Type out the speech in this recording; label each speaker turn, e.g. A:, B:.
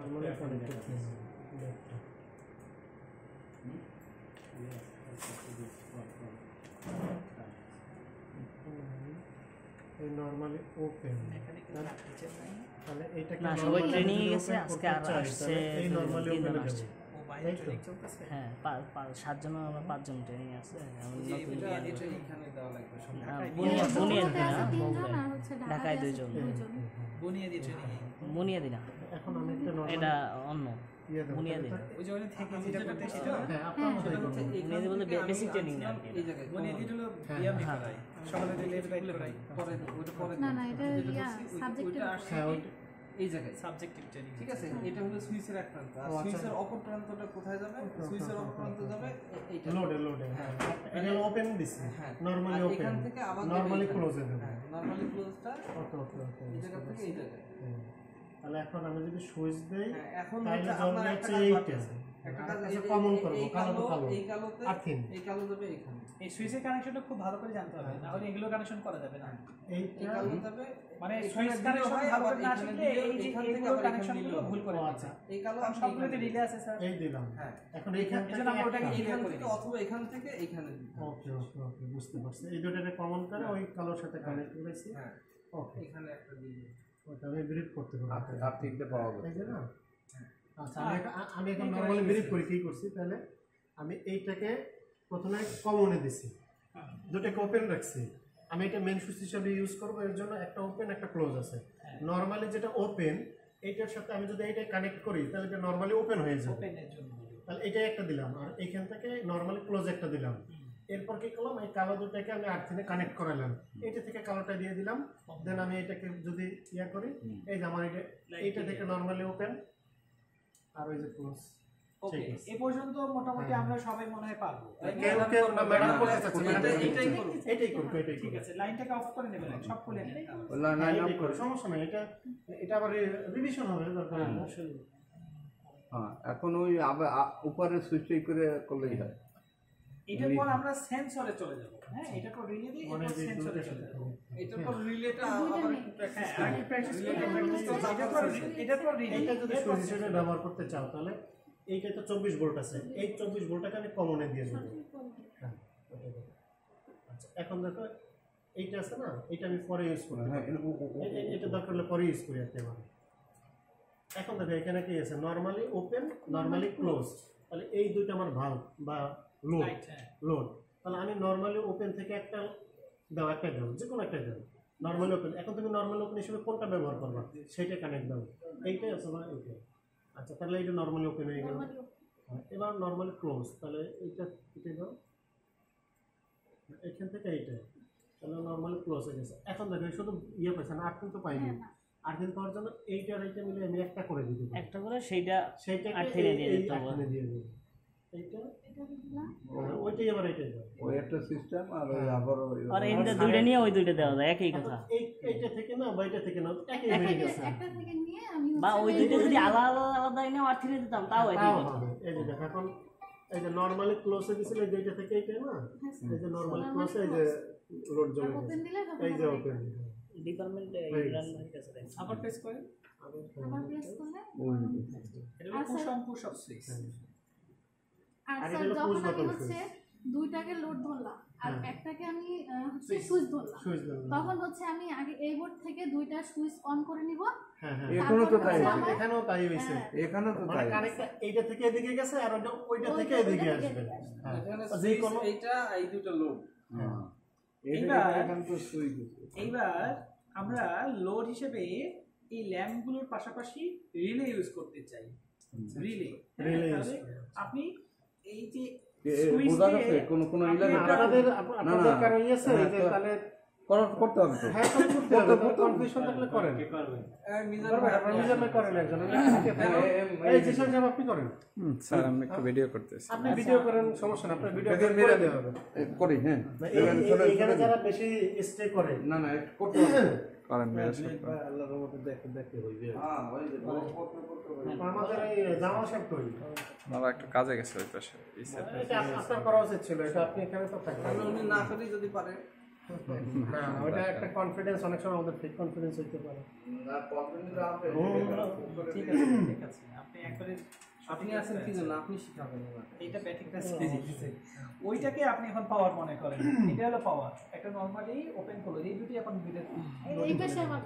A: Permanent connected এই normally open তাহলে এইটা কি
B: সবাই ট্রেনিং এ গেছে আজকে আর আসছে
A: এই নরমালি ওপেন দেব
B: হ্যাঁ 7 জন আমরা 5 জন ট্রেনিং আছে ঢাকায় 2 জন বুনিয়াদি না
A: এখন আমি একটা
B: এটা অন্য বুনিয়াদি
C: ওই যে থেকে যেটা করতে সেটা
A: হ্যাঁ আপনার মতই করব
B: বুনিয়াদি বলতে বেসিক ট্রেনিং না
C: এই জায়গায় বুনিয়াদি হলো ব্যায়াম করাই সকালে লেফট রাইট করাই পরে ওটা পরে
D: না এটা সাবজেক্টিভ
A: হ্যাঁ
C: এই জায়গায় সাবজেক্টিভ ট্রেনিং ঠিক আছে এটা হলো সুইচের এক প্রান্ত আর সুইচের অপর প্রান্তটা কোথায় যাবে সুইচের অপর প্রান্ত যাবে এইটা
A: লোডে হ্যাঁ এটা ওপেন দিছি নরমালি ওপেন
C: এখান থেকে আবার
A: নরমালি ক্লোজ দেব
C: হ্যাঁ নরমালি ক্লোজটা
A: ওকে
C: এই জায়গা থেকে এই জায়গায়
A: তাহলে এখন আমি যদি সুইচ দেই
C: এখন
A: তাহলে
C: আপনার একটা কাজ
A: একটা কমন করব কালো
C: এই কালোতে
A: আর্থিং
C: এই কালো যাবে এখানে এই সুইচের কানেকশনটা খুব ভালো করে জানতে হবে না হলে এগুলো কানেকশন করা যাবে না
A: এই
C: কালো যাবে মানে সুইচ কানেকশন ভালো করে না আসলে এই যে এখান থেকে কানেকশনগুলো ভুল করে
A: আচ্ছা
C: এই কালো সবগুলোতে রিলে আছে স্যার
A: এই দিলাম
C: হ্যাঁ
A: এখন এইখান থেকে
C: আমরা ওটাকে এখান থেকে অথবা এখান থেকে এইখানে দিই
A: ওকে বুঝতে পারছি এই দুটোকে কমন করে ওই কালোর সাথে কানেক্ট করেছি
C: হ্যাঁ
A: ওকে
C: এখানে একটা দিয়ে
A: ওটা আমি ব্রিফ করতে পারবো
E: আর্থিকটা পাওয়া গেছে
A: এই যে না আচ্ছা আমি এখন নরমালি ব্রিফ করি কি করছি তাহলে আমি এইটাকে প্রথমে কমনে দিছি দুটোকে ওপেন রাখছি আমি এটা মেইন সুইচ হিসেবে ইউজ করব এর জন্য একটা ওপেন একটা ক্লোজ আছে নরমালি যেটা ওপেন এইটার সাথে আমি যদি এইটা কানেক্ট করি তাহলে এটা নরমালি ওপেন হয়ে যাবে
C: ওপেনের জন্য
A: তাহলে এটাই একটা দিলাম আর এইখান থেকে নরমালি ক্লোজ একটা দিলাম এরপর কি করলাম এই কালো দুটাকে আমি আর্থিনে কানেক্ট করালাম এটা থেকে কালোটা দিয়ে দিলাম দেন আমি এটাকে যদি ইয়া করি এই যে আমার এইটা থেকে নরমালি ওপেন আর ওই যে ক্লোজ
C: ওকে এই পর্যন্ত মোটামুটি আমরা সবাই মনে হয় পারবো
A: কেউ না ম্যাডাম করতে চাচ্ছে
C: এটাই করব ঠিক আছে লাইনটাকে অফ করে নেবেন সব খুলে নেবেন
A: লাইন অফ করে সমস্যা নাই এটা আবার রিভিশন হবে দরকার নেই
E: হ্যাঁ এখন ওই উপরে সুইচটাই করে করলেই হয়
C: এটার পর আমরা সেন্সরে চলে যাব হ্যাঁ এটা পর রিলে দিয়ে
A: মানে
C: সেন্সরে চলে যাব এটার পর রিলেটা আবার একটু প্র্যাকটিস এটা পর রিলে
A: এটা যদি সুইচ হিসেবে ব্যবহার করতে চাও তাহলে এইটা তো 24 ভোল্ট আছে এই 24 ভোল্টটাকে আমি কমনে দিয়ে দেব হ্যাঁ আচ্ছা এখন দেখো এইটা আছে না এটা আমি পরে ইউজ করব হ্যাঁ এটা দরকার হলে পরে ইউজ করি একেবারে এখন দেখো এখানে কি আছে নরমালি ওপেন নরমালি ক্লোজ তাহলে এই দুইটা আমার ভালভ বা লোড তাহলে আমি নরমালি ওপেন থেকে একটা দাও একটা দাও যে কোনো একটা দাও নরমালি ওপেন এখন তুমি নরমালি ওপেন হিসেবে কোনটা ব্যবহার করবা সেটা কানেক্ট দাও এইটাই আছে না এইটা আচ্ছা তাহলে এটা নরমালি ওপেন হয়ে গেল এবার নরমালি ক্লোজ তাহলে এটা দাও এখান থেকে এইটা তাহলে নরমালি ক্লোজ হয়ে গেছে এখন দেখো শুধু ইয়ে পাইছে না আর্থিং তো পাইনি আর্থিং পাওয়ার জন্য এইটা আর এইটা মিলে আমি একটা করে দিই
B: একটা করে সেইটা
A: আর্থিনে দিয়ে দেবো এইটা ওইটাই আবার এইটাই দাও
E: ওই একটা সিস্টেম আর ওই আবার
B: আর এইটা দুইটা নিয়ে ওই দুইটা দেওয়া যায় একই কথা
A: এইটা থেকে না বা এইটা থেকে না একই হয়ে গেছে
D: একটা থেকে নিয়ে আমি
B: বা ওই দুইটা যদি আলাদা আলাদা এনে আর্থিনে দিতাম তাও একই কথা
A: এই যে দেখো এখন এই যে নরমালি ক্লোজ হয়ে গেছিল এই যে এইটা থেকে এইটা না এই যে নরমালি ক্লোজ এই যে লোড জমে
D: ওপেন দিলে
A: এই যে ওপেন
B: ডিপার্টমেন্টে রান হয়ে গেছে
C: আবার প্রেস করেন
D: আবার প্রেস করলে
C: এটা পুশ অফ সুইচ
D: আর স্যার যখন আমি হচ্ছে দুইটাকে লোড ধরলাম আর একটাকে আমি হচ্ছে সুইচ ধরলাম তখন হচ্ছে আমি আগে এই বোর্ড থেকে দুইটা সুইচ অন করে নিব
A: হ্যাঁ
E: এখানেও তো তাই
A: এখানেও তাই হইছে
E: এখানেও তো
A: মানে
E: তাই
A: কানেক্টটা এইটা থেকে এদিকে গেছে আর ওইটা থেকে এদিকে আসবে হ্যাঁ
C: যে কোন এইটা এই দুটো লোড
E: হ্যাঁ এখানে তো সুইচ
C: এইবার আমরা লোড হিসেবে এই ল্যাম্পগুলোর পাশাপাশি রিলে ইউজ করতে চাই রিলে আপনি এই যে
E: বোঝা যাচ্ছে কোন ইলাকা
A: আপনাদের কারণ আছে যে তাহলে
E: করতে হবে তো
A: হ্যাঁ করতে হবে কনফিউশন থাকলে করেন মিজান করেন একজন এই জিশান সাহেব আপনি করেন
F: স্যার আমি একটু ভিডিও করতেছি
A: আপনি ভিডিও করেন সমস্যা না আপনার ভিডিও করে দেওয়া হবে
E: করি হ্যাঁ
A: এখানে যারা বেশি স্টে করে
E: না করতে হবে
F: করেন
A: আল্লাহর রহমতে দেখতে হইবে
E: হ্যাঁ ওই যে
A: আমাদের এই জামা সাহেব কই
F: বাবা একটু কাজে গেছে ওই পাশে
A: এটা আপনার করা উচিত ছিল এটা আপনি এখানে তো থাকবেন
C: উনি না করি যদি পারে
A: হ্যাঁ ওটা একটা কনফিডেন্স অনেক সময় আমাদের ফেক কনফিডেন্স হইতে পারে
E: না কনফিডেন্স আছে
C: ঠিক আছে একবারে
G: আপনি আছেন কি জন্য আপনি শিখাবেন এবার
C: এইটা ব্যাটিং প্যাচ ওইটাকে আপনি এখন পাওয়ার মনে করেন, এটা হলো পাওয়ার। একটা নর্মালি ওপেন করলো এই দুটি এখন
D: এই পাশে আমার